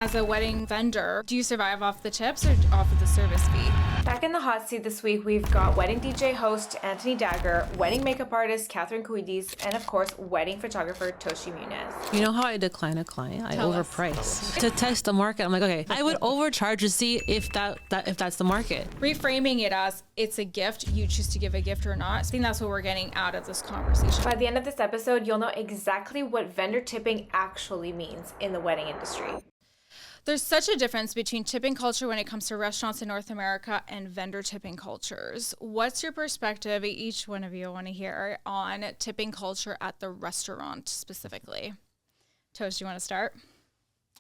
As a wedding vendor, do you survive off the tips or off of the service fee? Back in the hot seat this week, we've got wedding DJ host Antony Dagger, wedding makeup artist 𝐬𝐿𝐫𝐿, and of course, wedding photographer Toshi Muniz. You know how I decline a client? I Tell overprice to test the market. I'm like, okay, I would overcharge to see if that's the market. Reframing it as it's a gift, you choose to give a gift or not. I think that's what we're getting out of this conversation. By the end of this episode, you'll know exactly what vendor tipping actually means in the wedding industry. There's such a difference between tipping culture when it comes to restaurants in North America and vendor tipping cultures. What's your perspective, each one of you I want to hear, on tipping culture at the restaurant specifically? Tosh, do you want to start?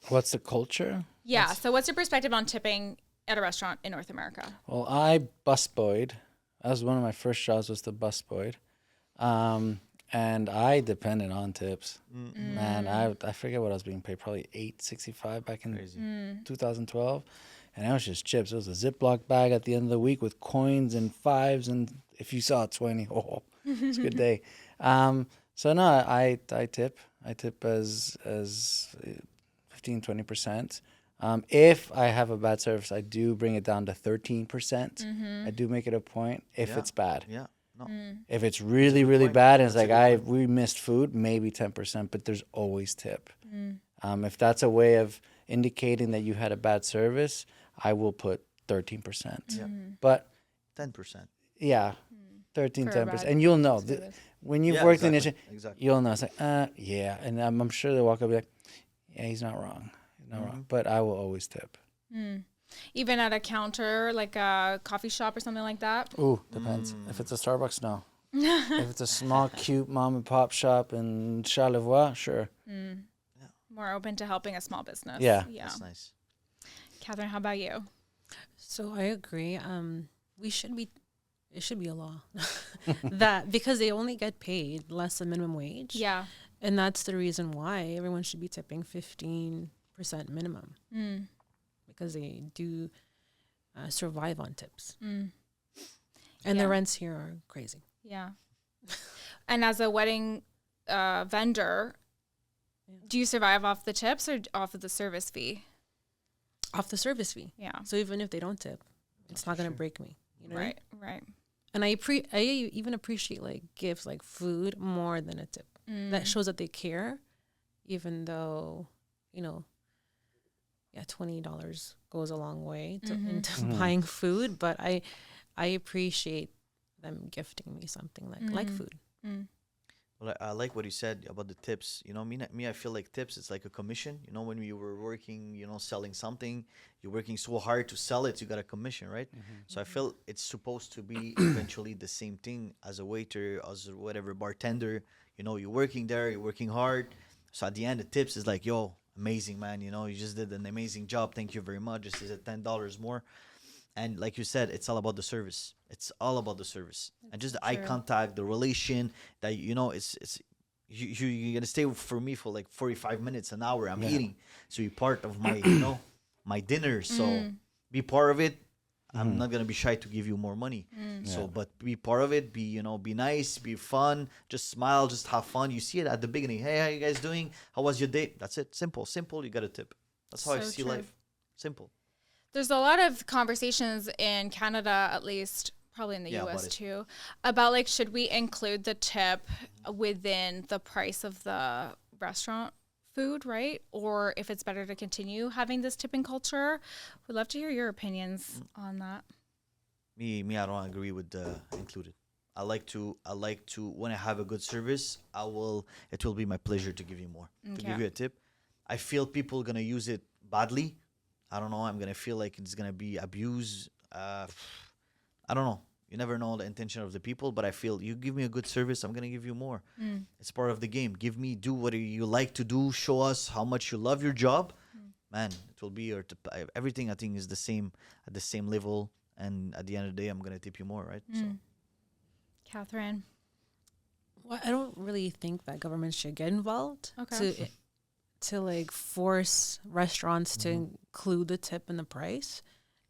What's the culture? Yeah, so what's your perspective on tipping at a restaurant in North America? Well, I busboyed. That was one of my first jobs, was the busboyed. And I depended on tips. Man, I forget what I was being paid, probably $8.65 back in 2012. And that was just chips. It was a Ziploc bag at the end of the week with coins and fives. And if you saw 20, oh, it's a good day. So no, I tip. I tip as 15-20%. If I have a bad service, I do bring it down to 13%. I do make it a point if it's bad. Yeah. No. If it's really, really bad and it's like we missed food, maybe 10%, but there's always tip. If that's a way of indicating that you had a bad service, I will put 13%. But 10%. Yeah, 13, For a 10%. bad And you'll know. When you've worked in this, you'll know. It's like, yeah. And I'm sure they'll walk up and be like, yeah, he's not wrong. He's not wrong. But I will always tip. Even at a counter, like a coffee shop or something like that? Ooh, depends. If it's a Starbucks, no. If it's a small, cute mom and pop shop in Charlevoix, sure. More open to helping a small business. Yeah. That's nice. Catherine, how about you? So I agree. It should be a law that because they only get paid less than minimum wage. Yeah. And that's the reason why everyone should be tipping 15% minimum. Because they do survive on tips. And the rents here are crazy. Yeah. And as a wedding vendor, do you survive off the tips or off of the service fee? Off the service fee. Yeah. So even if they don't tip, it's not going to break me. You know? Right. And I even appreciate like gifts like food more than a tip. That shows that they care, even though, $20 goes a long way into buying food, but I appreciate them gifting me something like food. Well, I like what you said about the tips. Me, I feel like tips, it's like a commission. When you were working, selling something, you're working so hard to sell it, you got a commission, right? So I feel it's supposed to be eventually the same thing as a waiter, as a whatever bartender. You're working there, you're working hard. So at the end, the tips is like, yo, amazing, man. You just did an amazing job. Thank you very much. This is at $10 more. And like you said, it's all about the service. It's all about the service. And just the eye contact, the relation that, you're going to stay for me for like 45 minutes, an hour. I'm eating. So you're part of my, my dinner. So be part of it. I'm not going to be shy to give you more money. So, but be part of it. Be nice, be fun, just smile, just have fun. You see it at the beginning. Hey, how you guys doing? How was your day? That's it. Simple. You got a tip. That's how I see life. Simple. There's a lot of conversations in Canada, at least, probably in the US too, about like, should we include the tip within the price of the restaurant food, right? Or if it's better to continue having this tipping culture. We'd love to hear your opinions on that. Me, I don't agree with included. I like to when I have a good service, it will be my pleasure to give you more, to give you a tip. I feel people gonna use it badly. I don't know. I'm gonna feel like it's gonna be abused. I don't know. You never know the intention of the people, but I feel you give me a good service, I'm gonna give you more. It's part of the game. Do what you like to do. Show us how much you love your job, man. It will be everything. I think is the same at the same level, and at the end of the day, I'm gonna tip you more, right? So, Catherine, well, I don't really think that government should get involved to like force restaurants to include the tip in the price,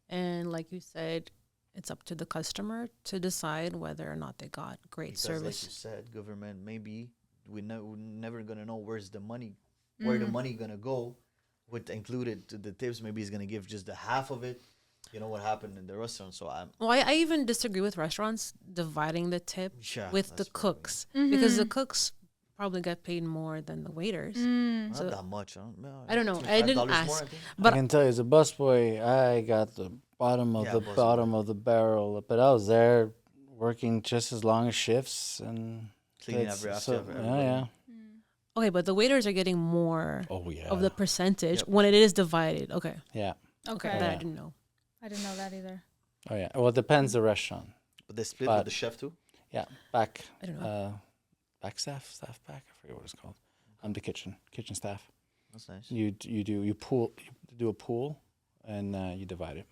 and like you said, it's up to the customer to decide whether or not they got great service. Like you said, government, maybe we're never gonna know where the money gonna go with included to the tips, maybe he's gonna give just the half of it. You know what happened in the restaurant. So I even disagree with restaurants dividing the tip with the cooks because the cooks probably get paid more than the waiters. Not that much. I don't know. I didn't ask. More, but I can tell you, as a busboy, I got the bottom of of the barrel, but I was there working just as long as shifts and cleaning after yeah. Okay, but the waiters are getting more of the percentage when it is divided. Okay. Yeah. Okay. That I didn't know. I didn't know that either. Oh yeah. Well, it depends the restaurant. But they split with the chef too. Yeah, back. I don't know. Back staff back. I forget what it's called. I'm the kitchen staff. That's nice. You do a pool, and you divide it.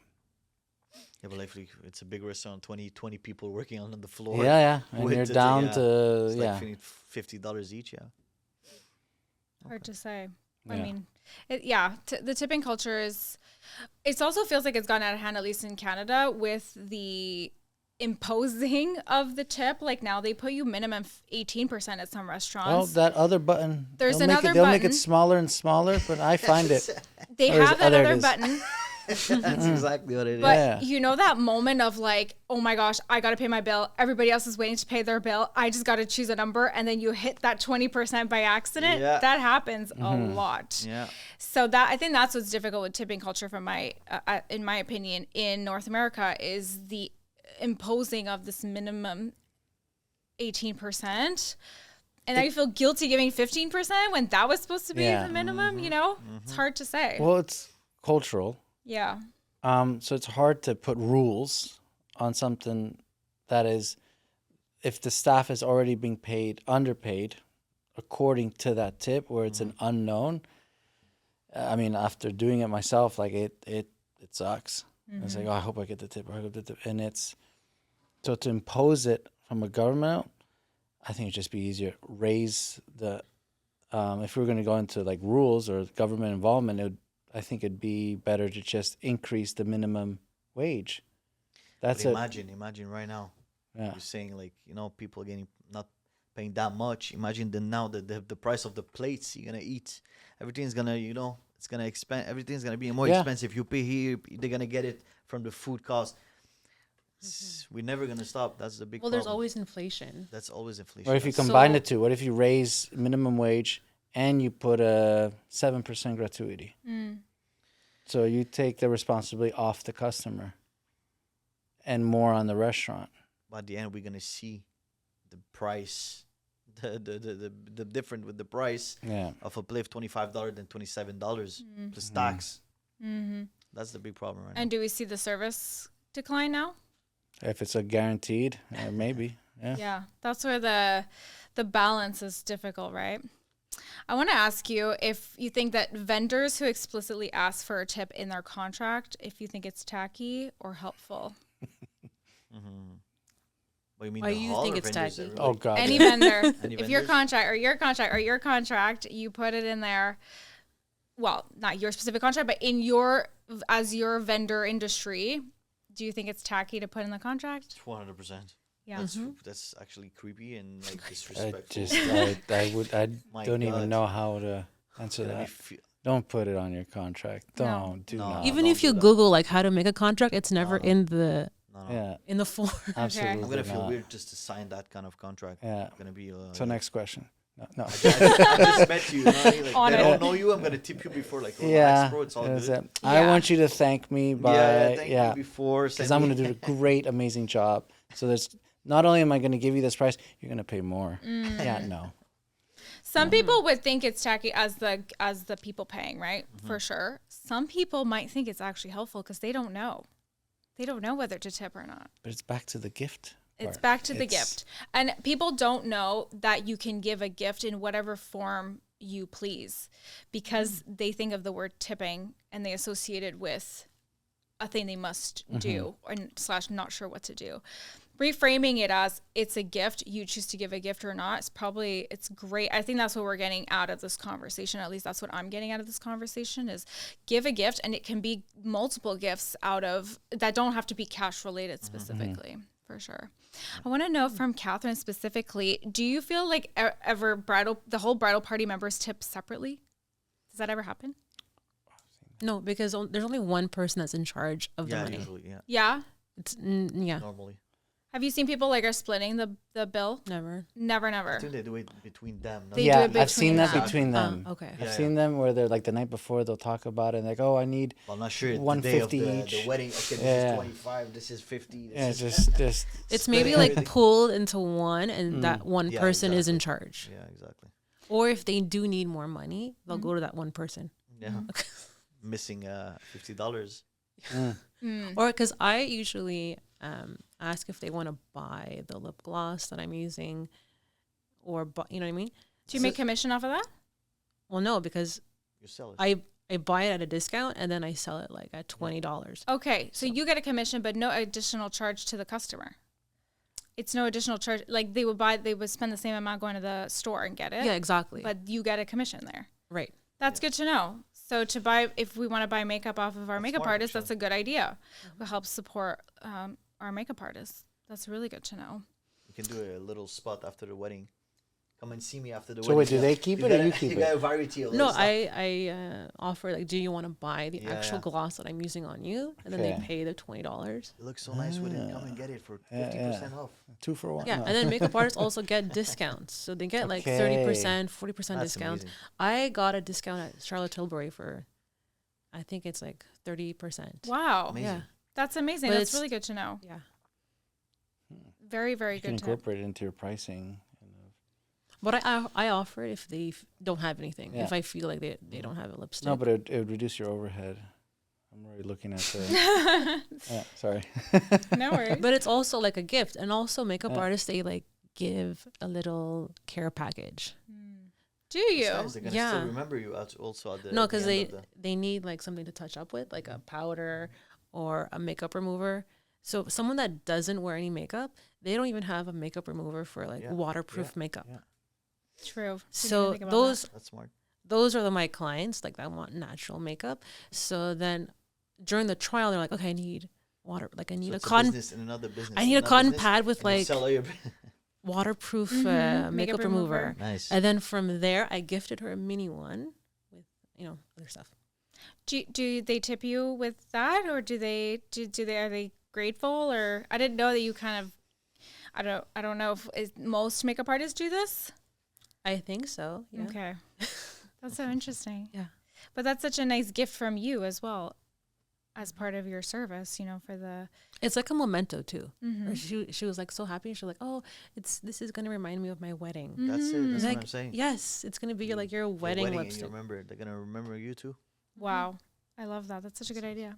Yeah, but like it's a big restaurant, 20 people working on the floor. Yeah, and you're down to it's like $50 each. Yeah. Hard to say. Yeah. I mean, the tipping culture is. It also feels like it's gone out of hand, at least in Canada, with the imposing of the tip. Like now they put you minimum 18% at some restaurants. Oh, that other button. There's another button. They'll make it smaller and smaller, but I find it. They have that other button. That's exactly what it is. But you know that moment of like, oh my gosh, I got to pay my bill. Everybody else is waiting to pay their bill. I just got to choose a number. And then you hit that 20% by accident. Yeah. That happens a lot. Yeah. So I think that's what's difficult with tipping culture in my opinion, in North America is the imposing of this minimum 18%. And now you feel guilty giving 15% when that was supposed to be the minimum, you know? It's hard to say. Well, it's cultural. Yeah. So it's hard to put rules on something that is, if the staff is already being underpaid according to that tip, where it's an unknown. I mean, after doing it myself, like it sucks. It's like, oh, I hope I get the tip. And it's, so to impose it from a government, I think it'd just be easier. Raise the, if we were going to go into like rules or government involvement, I think it'd be better to just increase the minimum wage. That's it. Imagine right now. Yeah. You're saying like, you know, people getting not paying that much. Imagine now the price of the plates you're gonna eat. Everything's gonna, you know, it's gonna expand. Everything's gonna be more expensive. You pay here, they're gonna get it from the food cost. We're never gonna stop. That's the big problem. There's always inflation. That's always inflation. Or if you combine the two, what if you raise minimum wage and you put a 7% gratuity? So you take the responsibility off the customer and more on the restaurant. But at the end, we're gonna see the price, the difference with the price of a plate of $25 than $27 plus tax. That's the big problem right now. And do we see the service decline now? If it's a guaranteed, maybe. Yeah, that's where the balance is difficult, right? I want to ask you if you think that vendors who explicitly ask for a tip in their contract, if you think it's tacky or helpful. What do you mean? Why you think it's tacky? Really? Oh God! Any vendor, if your contract, you put it in there. Well, not your specific contract, but in as your vendor industry, do you think it's tacky to put in the contract? 100%. Yeah, that's actually creepy and like disrespectful. I don't even know how to answer that. Don't put it on your contract. Don't. Even if you Google like how to make a contract, it's never in the in the form. Absolutely. I'm gonna feel weird just to sign that kind of contract. Yeah. I'm gonna be. So next question. No. I just met you. They don't know you. I'm gonna tip you before. Like, relax, bro. It's all good. I want you to thank me by thank you before, because I'm gonna do a great, amazing job. So there's not only am I gonna give you this price, you're gonna pay more. Yeah, no. Some people would think it's tacky as the people paying, right? For sure. Some people might think it's actually helpful because they don't know. They don't know whether to tip or not. But it's back to the gift. It's back to the gift. And people don't know that you can give a gift in whatever form you please because they think of the word tipping and they associate it with a thing they must do or / not sure what to do. Reframing it as it's a gift, you choose to give a gift or not, it's great. I think that's what we're getting out of this conversation. At least that's what I'm getting out of this conversation is give a gift, and it can be multiple gifts that don't have to be cash related specifically, for sure. I want to know from Catherine specifically, do you feel like ever the whole bridal party members tip separately? Does that ever happen? No, because there's only one person that's in charge of the money. Usually, yeah. Yeah. It's yeah. Normally. Have you seen people like are splitting the bill? Never. Never. I think they do it between them. They do it I've seen between that between them. Okay. I've seen them where they're like the night before they'll talk about it and like, oh, I need Well, I'm not sure. 150 the day of each. the wedding. Okay, this is 25. This is 50. This is just It's maybe like pulled into one, and that one Yeah, person is in exactly. charge. Yeah, exactly. Or if they do need more money, they'll go to that one person. Yeah. Missing $50. Or because I usually ask if they want to buy the lip gloss that I'm using, or you know what I mean. Do you make commission off of that? Well, no, because You sell it. I buy it at a discount and then I sell it like at $20. Okay, so you get a commission, but no additional charge to the customer. It's no additional charge. Like they would spend the same amount going to the store and get it. Yeah, exactly. But you get a commission there. Right. That's good to know. So if we want to buy makeup off of our makeup smart, artist, actually. that's a good idea. It helps support our makeup artists. That's really good to know. You can do a little spot after the wedding. Come and see me after the So wedding. wait, do they keep it or you keep You got it? a variety of No, stuff. I offer like, do you want to buy the Yeah, actual yeah. gloss that I'm using on you? And then they Okay. pay the $20. It looks so nice with it. Come and get it for 50% off. 2 for 1. Yeah, and then makeup artists also get discounts. So they get like 30%, 40% That's discounts. amazing. I got a discount at Charlotte Tilbury for, I think it's like 30%. Wow. Amazing. Yeah. That's amazing. But That's it's- really good to know. Yeah. Very, very You can good to know. incorporate it into your pricing. But I offer it if they don't have anything. Yeah. If I feel like they don't have a lipstick. No, but it would reduce your overhead. I'm already looking at the. Yeah, sorry. No worries. But it's also like a gift. And also makeup Yeah. artists, they like give a little care package. Do you? It's nice. They're gonna Yeah. still remember you also at the No, at the because end of they need like something to touch up with, like a powder or a makeup remover. So someone that doesn't wear any makeup, they don't even have a makeup remover for like Yeah. waterproof makeup. Yeah. True. So Didn't even think about those That's smart. those are my clients, like that want natural makeup. So then during the trial, they're like, okay, I need water, like I need So a it's cotton, business in another business. I in need a another cotton business, pad with and you like sell all your waterproof Makeup makeup remover. remover. Nice. And then from there, I gifted her a mini one with, other stuff. Do they tip you with that, or do they are they grateful? Or I didn't know that you kind of. I don't know if most makeup artists do this. I think so. Yeah. Okay, that's so interesting. Yeah. But that's such a nice gift from you as well, as part of your service. For the. It's like a memento too. Mm-hmm. She was like so happy. She was like, oh, this is gonna remind me of my wedding. That's it. That's Like, what I'm saying. yes, it's gonna be like your Your wedding and you lipstick. remember. They're gonna remember you too. Wow. I love that. That's such a good idea.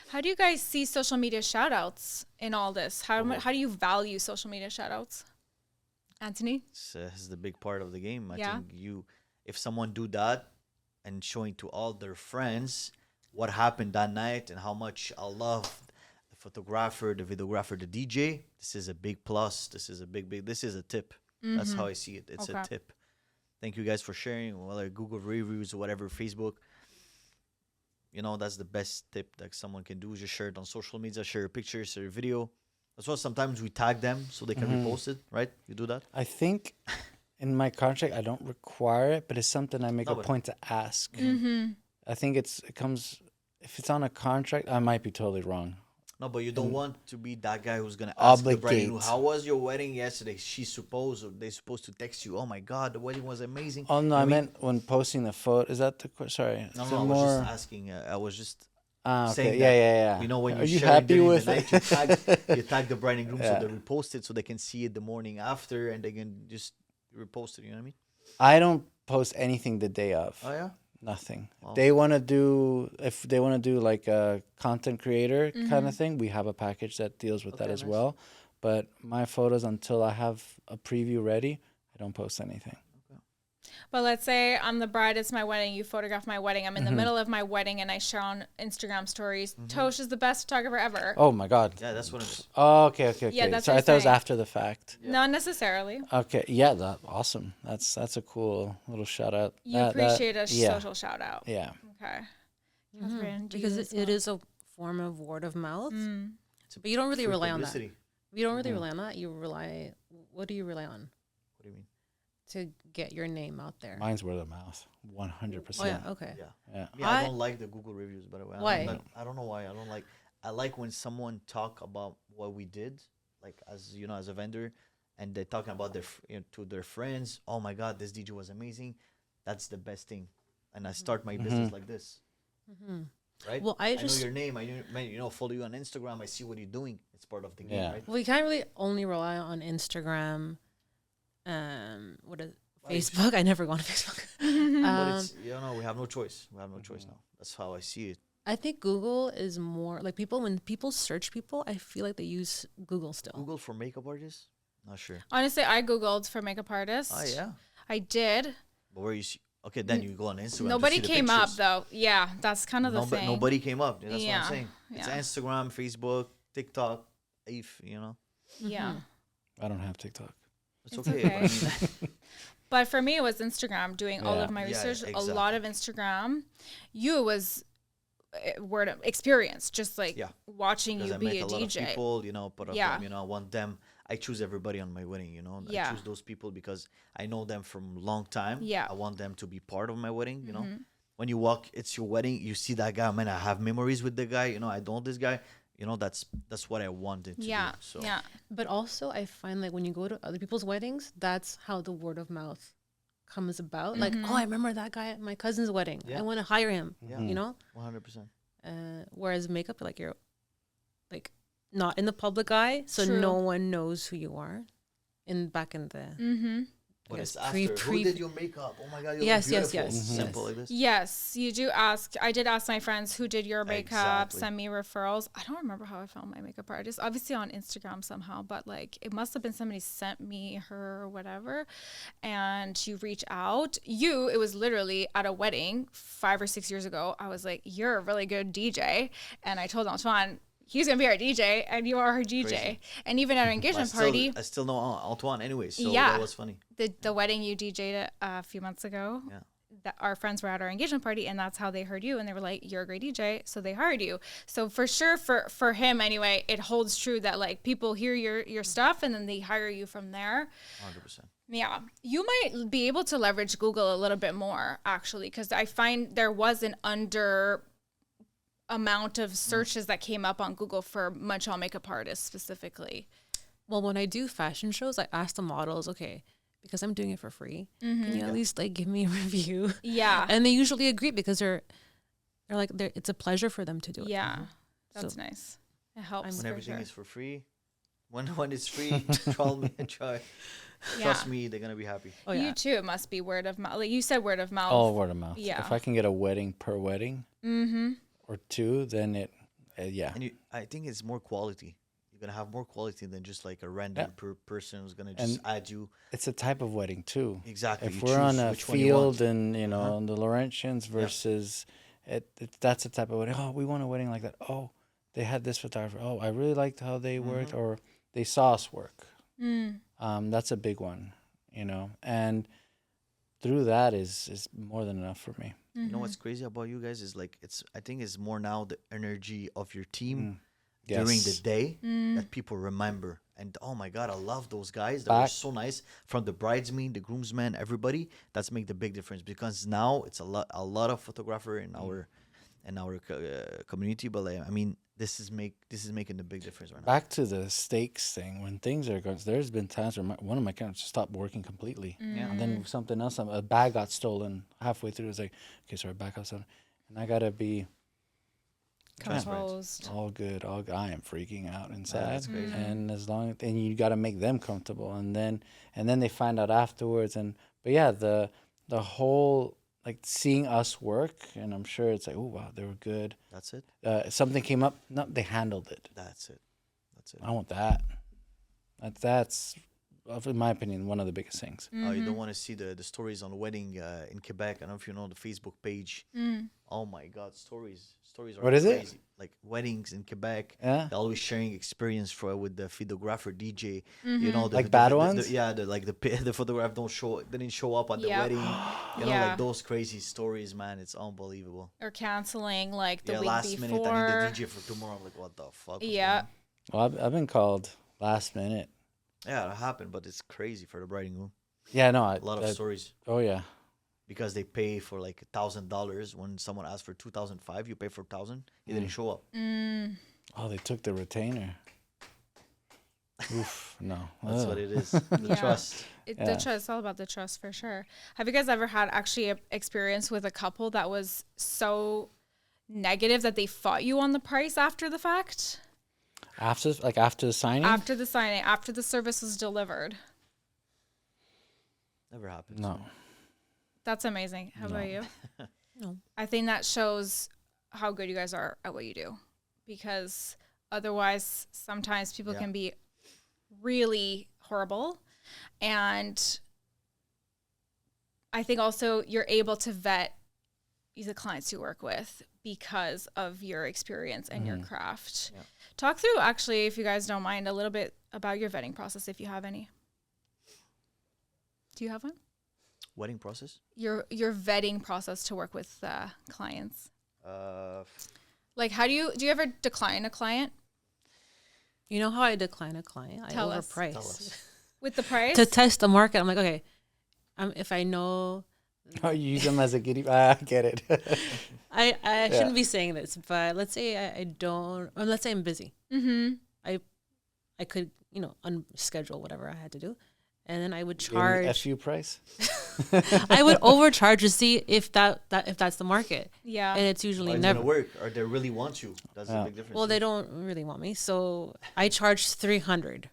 How do you guys see social media shout-outs in all this? How do you value social media shout-outs? Antony? It's the big part of the game. I Yeah. think if someone do that and showing to all their friends what happened that night and how much I love the photographer, the videographer, the DJ, this is a big plus. This is a this is a tip. That's how I see it. It's a Okay. tip. Thank you guys for sharing, whether Google reviews or whatever, Facebook. That's the best tip that someone can do. Just share it on social media, share your pictures, share your video. As well, sometimes we tag them so they can repost it, right? You do that? I think in my contract I don't require it, but it's something I make No, a but- point to ask. Mm-hmm. I think it comes if it's on a contract. I might be totally wrong. No, but you don't want to be that guy who's gonna ask the bride, Obligate. how was your wedding yesterday? They're supposed to text you, oh my god, the wedding was amazing. Oh no, You I mean- meant when posting the photo. Is that the sorry? No, Is no, it I was more? just asking. I was just Okay. saying Yeah, that, yeah. when Are you're you sharing happy during with the it? night, you tag the bride and groom Yeah. so they repost it so they can see it the morning after and they can just repost it. You know what I mean? I don't post anything the day of. Oh yeah. Nothing. Wow. If they want to do like a content creator kind of thing, we have a package that deals with that Okay, as nice. well. But my photos, until I have a preview ready, I don't post anything. But let's say I'm the bride, it's my wedding, you photograph my wedding. I'm in the middle of my wedding and I share on Instagram stories. Tosh is the best photographer ever. Oh my God. Yeah, that's what I'm. Oh, okay. Yeah, that's So what I I'm thought it was saying. after the fact. Not necessarily. Okay. Yeah. Awesome. That's a cool little shout out. You appreciate a yeah. social shout out. Yeah. Okay. Catherine, do you Because as it well? is a form of word of mouth. Mm. But you don't really Free rely on that. publicity. You don't really rely on that. What do you rely on? What do you mean? to get your name out there? Mine's word of mouth, 100%. Oh yeah, okay. Yeah. Yeah, I don't like the Google reviews, by the way. Why? I don't know why. I like when someone talk about what we did, like as you know, as a vendor, and they're talking about to their friends. Oh my God, this DJ was amazing. That's the best thing. And I start my business like this. Right? Well, I know your name. Follow you on Instagram. I see what you're doing. It's part of the game, right? Well, you can't really only rely on Instagram. Facebook? I never go on Facebook. But it's, we have no choice. We have no choice now. That's how I see it. I think Google is more like when people search people, I feel like they use Google still. Google for makeup artists? Not sure. Honestly, I Googled for makeup artists. Oh, yeah. I did. But where you see... Okay, then you go on Instagram. Nobody to see came the up, though. Yeah, that's kind of the thing. Nobody came up. That's what I'm saying. Yeah. It's Instagram, Facebook, TikTok, Yeah. I don't have TikTok. It's okay. But for me, it was Instagram. Doing all of my research, a lot of Instagram. It was word of experience, just like watching you be a DJ. Lot of people, but I want them. I choose everybody on my wedding, I choose those people because I know them from a long time. Yeah. I want them to be part of my wedding, When you walk, it's your wedding, you see that guy, man, I have memories with the guy, I know this guy, that's what I wanted to do. So. Yeah. But also I find like when you go to other people's weddings, that's how the word of mouth comes about. Like, oh, I remember that guy at my cousin's wedding. I want to hire him, 100%. Whereas makeup, like you're like not in the public eye, so no one knows who you are. Back in the But it's after. Who did your makeup? Oh my God, you're yes. Simple like this. Yes, you do ask. I did ask my friends who did your makeup, Exactly. send me referrals. I don't remember how I found my makeup artist. Obviously on Instagram somehow, but like it must have been somebody sent me her or whatever. And you reach out. It was literally at a wedding 5 or 6 years ago. I was like, you're a really good DJ. And I told Antoine, he's going to be our DJ, and you are her DJ. Crazy. And even at our engagement party. I still know Antoine anyway, so that was funny. The wedding you DJ'd a few months ago, that our friends were at our engagement party, and that's how they heard you. And they were like, you're a great DJ, so they hired you. So for sure, for him anyway, it holds true that like people hear your stuff, and then they hire you from there. 100%. Yeah, you might be able to leverage Google a little bit more, actually, because I find there was an amount of searches that came up on Google for Montreal makeup artists specifically. Well, when I do fashion shows, I ask the models, okay, because I'm doing it for free, can you at least like give me a review? Yeah. And they usually agree because they're like, it's a pleasure for them to do it. Yeah, that's nice. It helps. When everything is for free, when it's free, try. Trust me, they're gonna be happy. Oh, yeah. You too, it must be word of mouth. Like you said, word of mouth. All word of mouth. Yeah. If I can get a wedding per wedding or two, then it, And I think it's more quality. You're gonna have more quality than just like a random person who's gonna just add you. It's a type of wedding too. Exactly. If we're on a field and on the Laurentians versus that's the type of wedding. Oh, we want a wedding like that. Oh, they had this photographer. Oh, I really liked how they worked, or they saw us work. That's a big one, and through that is more than enough for me. You know what's crazy about you guys is like I think it's more now the energy of your team during the day that people remember. And oh my God, I love those guys. They were so nice, from the bridesmaid, the groomsmen, everybody. That's make the big difference, because now it's a lot of photographer in our community. But like, I mean, this is making the big difference right now. Back to the stakes thing, when things are going, there's been times where one of my cameras just stopped working completely. And then something else, a bag got stolen halfway through. It's like, okay, sorry, back up something. And I gotta be composed. All good. I am freaking out inside. That's crazy. And and you gotta make them comfortable, and then they find out afterwards. But yeah, the whole, like, seeing us work, and I'm sure it's like, oh wow, they were good. That's it. Something came up, no, they handled it. That's it. I want that. That's, in my opinion, one of the biggest things. You don't want to see the stories on the wedding in Quebec. I don't know if you know the Facebook page. Oh my God, stories are what is crazy. it? Like weddings in Quebec. Yeah. They're always sharing experience with the videographer DJ. Like bad ones. The photographer didn't show up at the wedding. Like those crazy stories, man. It's unbelievable. Or canceling like the week last before. minute, I need the DJ for tomorrow. I'm like, what the fuck? Well, I've been called last minute. Yeah, it happened, but it's crazy for the bride and groom. Yeah, no, A lot of stories. Oh yeah. Because they pay for like $1,000 when someone asks for 2,005, you pay for 1,000. He didn't show up. Oh, they took the retainer. Oof, no. That's what it is. The trust. The trust. It's all about the trust for sure. Have you guys ever had actually an experience with a couple that was so negative that they fought you on the price after the fact? After the signing? After the signing, after the service was delivered. Never happened. No. That's amazing. How about you? No. I think that shows how good you guys are at what you do, because otherwise sometimes people can be really horrible. And I think also you're able to vet the clients you work with because of your experience and your craft. Yeah. Talk through, actually, if you guys don't mind, a little bit about your vetting process, if you have any. Do you have one? Wedding process? Your vetting process to work with clients. Like, how do you ever decline a client? You know how I decline a client? Tell I us. overprice. Tell us. With the price? To test the market, I'm like, okay, if I know... Oh, you use them as a guinea. I get it. I shouldn't be saying this, but let's say I don't... Or let's say I'm busy. Mm-hmm. I could, unschedule whatever I had to do. And then I would charge... FU price? I would overcharge to see if that's the market. Yeah. And it's usually It's never... gonna work, or they really want you. That's a big difference. Well, they don't really want me, so I charge $300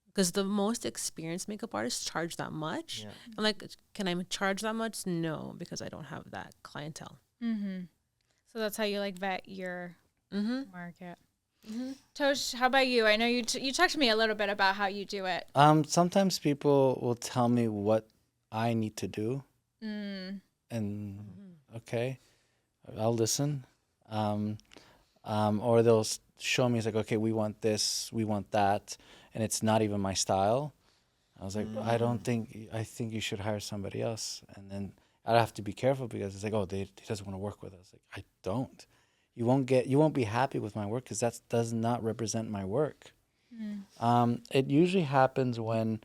because the most experienced makeup artists charge that much. Yeah. I'm like, can I charge that much? No, because I don't have that clientele. Mm-hmm. So that's how you vet your market. Mm-hmm. Tosh, how about you? I know you talked to me a little bit about how you do it. Sometimes people will tell me what I need to do, and okay, I'll listen. Or they'll show me, it's like, okay, we want this, we want that, and it's not even my style. I was like, I think you should hire somebody else. And then I'd have to be careful because it's like, oh, he doesn't want to work with us. Like, I don't. You won't be happy with my work because that does not represent my work. It usually happens when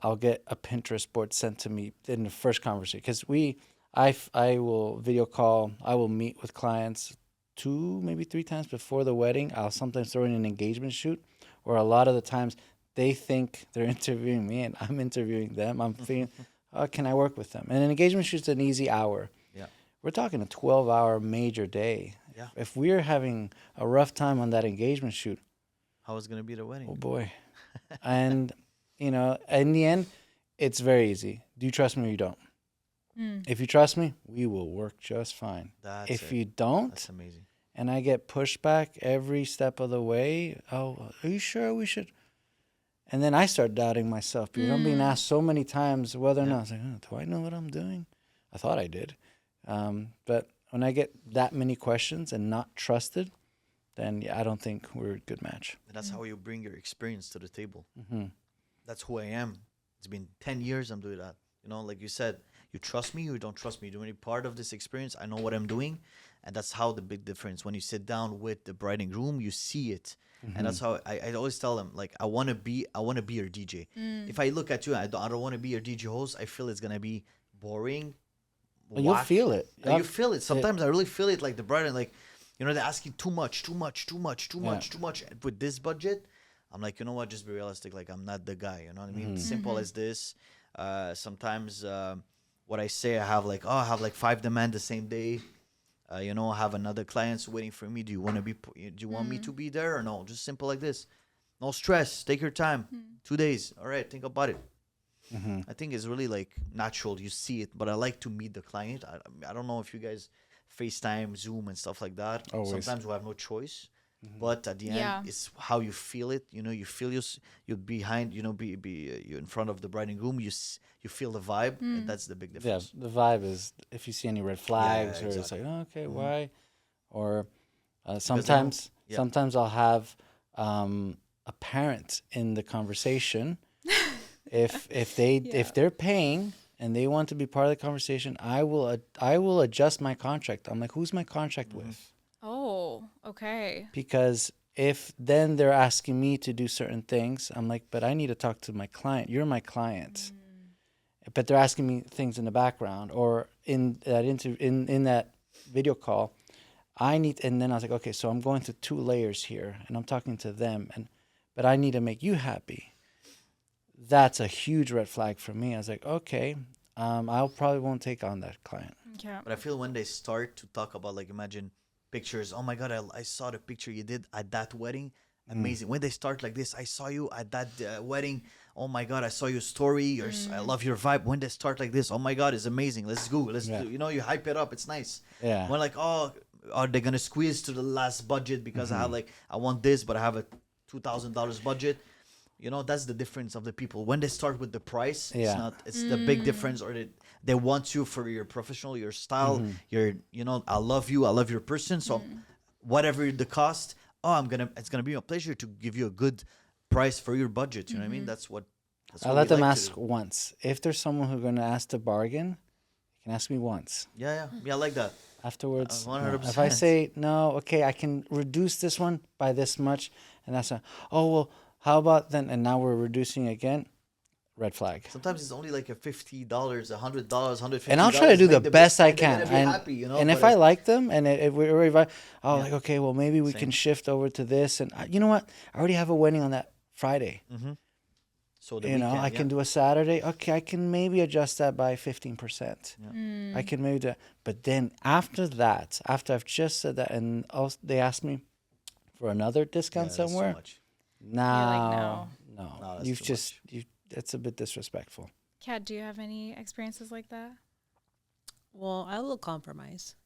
I'll get a Pinterest board sent to me in the first conversation, because I will video call. I will meet with clients 2, maybe 3 times before the wedding. I'll sometimes throw in an engagement shoot, or a lot of the times they think they're interviewing me and I'm interviewing them. I'm thinking, oh, can I work with them? And an engagement shoot's an easy hour. Yeah, we're talking a 12-hour major day. Yeah. If we're having a rough time on that engagement shoot, how is it going to be the wedding? Oh boy. And in the end, it's very easy. Do you trust me or you don't? If you trust me, we will work just fine. If you don't, that's amazing. And I get pushback every step of the way. Oh, are you sure we should? And then I start doubting myself because I'm being asked so many times whether or not. I was like, do I know what I'm doing? I thought I did. But when I get that many questions and not trusted, then I don't think we're a good match. And that's how you bring your experience to the table. That's who I am. It's been 10 years I'm doing that. Like you said, you trust me or you don't trust me. You're any part of this experience. I know what I'm doing. And that's how the big difference. When you sit down with the bride and groom, you see it. And that's how I always tell them, like, I want to be your DJ. If I look at you, I don't want to be your DJ host. I feel it's going to be boring. Well, you'll feel it. You feel it. Sometimes I really feel it, like the bride, and like, they're asking too much. With this budget, I'm like, you know what? Just be realistic. Like, I'm not the guy. You know what I mean? Simple as this. Sometimes what I say, I have like 5 demand the same day. I have another clients waiting for me. Do you want me to be there or no? Just simple like this. No stress. Take your time. 2 days. All right. Think about it. I think it's really like natural. You see it, but I like to meet the client. I don't know if you guys FaceTime, Zoom, and stuff like that. Always. Sometimes we have no choice. But at the end, it's how you feel it. You feel you're behind. You're in front of the bride and groom. You feel the vibe, and that's the big difference. Yeah, the vibe is if you see any red flags, or it's like, oh, okay, why? Or sometimes I'll have a parent in the conversation. If they're paying and they want to be part of the conversation, I will adjust my contract. I'm like, who's my contract with? Oh, okay. Because if then they're asking me to do certain things, I'm like, but I need to talk to my client. You're my client. but they're asking me things in the background or in that in that video call. And then I was like, okay, so I'm going through 2 layers here, and I'm talking to them, but I need to make you happy. That's a huge red flag for me. I was like, okay, I probably won't take on that client. Okay. But I feel when they start to talk about, like, imagine pictures. Oh my God, I saw the picture you did at that wedding. Amazing. When they start like this, I saw you at that wedding. Oh my God, I saw your story. I love your vibe. When they start like this, oh my God, it's amazing. Let's go. Let's do. You know, you hype it up. It's nice. Yeah. When like, oh, are they gonna squeeze to the last budget because I want this, but I have a $2,000 budget. You know, that's the difference of the people. When they start with the price, it's the big difference, or they want you for your professional, your style, I love you, I love your person. So whatever the cost, it's gonna be a pleasure to give you a good price for your budget. You know what I mean? That's what I let them ask once. If there's someone who's gonna ask to bargain, you can ask me once. Yeah, I like that. Afterwards, 100%. If I say no, okay, I can reduce this one by this much, and that's how about then? And now we're reducing again. Red flag. Sometimes it's only like a $50, $100, $150. And I'll try to do the best I can. Happy, you know? And if I like them, and like, okay, well, maybe we can shift over to this. And you know what? I already have a wedding on that Friday. So I can do a Saturday. Okay, I can maybe adjust that by 15%. I can maybe do. But then after that, after I've just said that, and also they asked me for another discount somewhere. No, you've just that's a bit disrespectful. Kat, do you have any experiences like that? Well, I will compromise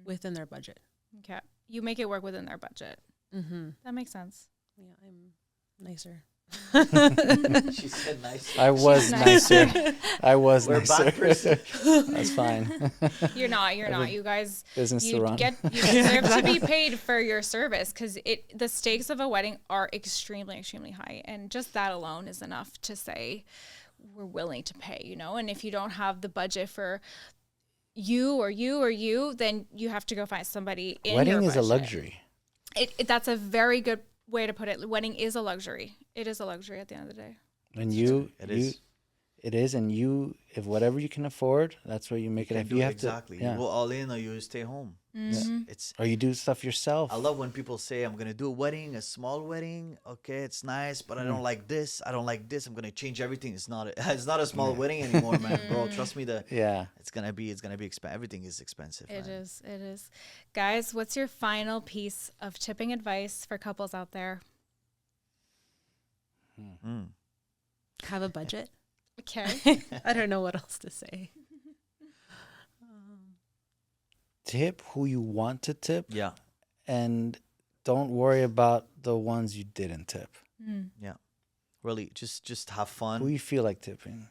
within their budget. Okay, you make it work within their budget. That makes sense. Yeah, I'm nicer. She said nicer. I was nicer. I was We're nicer. bad person. That's fine. You're not. You guys, business to run. You deserve to be paid for your service, because the stakes of a wedding are extremely, extremely high, and just that alone is enough to say we're willing to pay. You know, and if you don't have the budget for you, then you have to go find somebody in Wedding your is budget. a luxury. That's a very good way to put it. Wedding is a luxury. It is a luxury at the end of the day. And it is, and if whatever you can afford, that's where you make it. If you have exactly. to, yeah. You go all in, or you stay home. Or you do stuff yourself. I love when people say, I'm gonna do a wedding, a small wedding. Okay, it's nice, but I don't like this. I don't like this. I'm gonna change everything. It's not a small wedding anymore, man, bro. Trust me. It's gonna be expensive. Everything is expensive. It is. Guys, what's your final piece of tipping advice for couples out there? Have a budget. Okay. I don't know what else to say. Tip who you want to tip. Yeah. And don't worry about the ones you didn't tip. Yeah. Really, just have fun. Who you feel like tipping.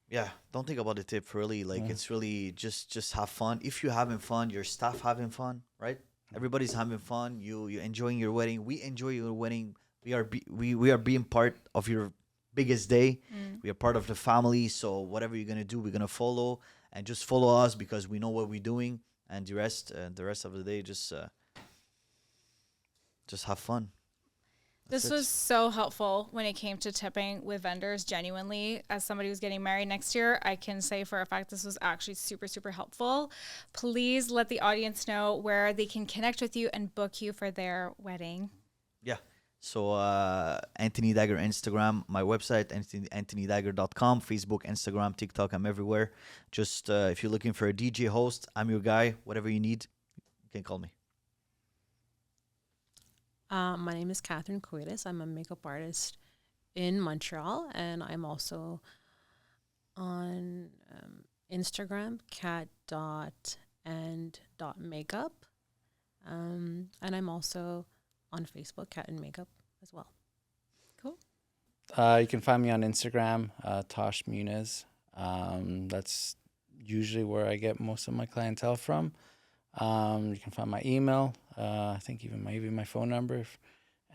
Yeah. Don't think about the tip, really. Like, it's really just have fun. If you're having fun, your staff having fun, right? Everybody's having fun. You're enjoying your wedding. We enjoy your wedding. We are being part of your biggest day. We are part of the family. So whatever you're gonna do, we're gonna follow, and just follow us because we know what we're doing. And the rest of the day, just have fun. This was so helpful when it came to tipping with vendors. Genuinely, as somebody who's getting married next year, I can say for a fact this was actually super, super helpful. Please let the audience know where they can connect with you and book you for their wedding. Yeah. So Antony 𝐟𝐸⁻ Instagram, my website, AntonyDagger.com, Facebook, Instagram, TikTok, I'm everywhere. Just if you're looking for a DJ host, I'm your guy. Whatever you need, you can call me. My name is 𝐶𝐭∫ I'm a makeup artist in Montreal, and I'm also on Instagram, cat.and.makeup. And I'm also on Facebook, Cat and Makeup as well. Cool. You can find me on Instagram, Tosh Muniz. That's usually where I get most of my clientele from. You can find my email. I think even my phone number.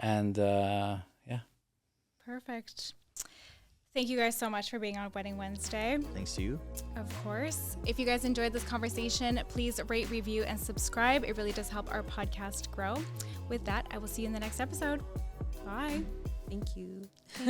And yeah. Perfect. Thank you guys so much for being on Wedding Wednesday. Thanks to you. Of course. If you guys enjoyed this conversation, please rate, review, and subscribe. It really does help our podcast grow. With that, I will see you in the next episode. Bye. Thank you.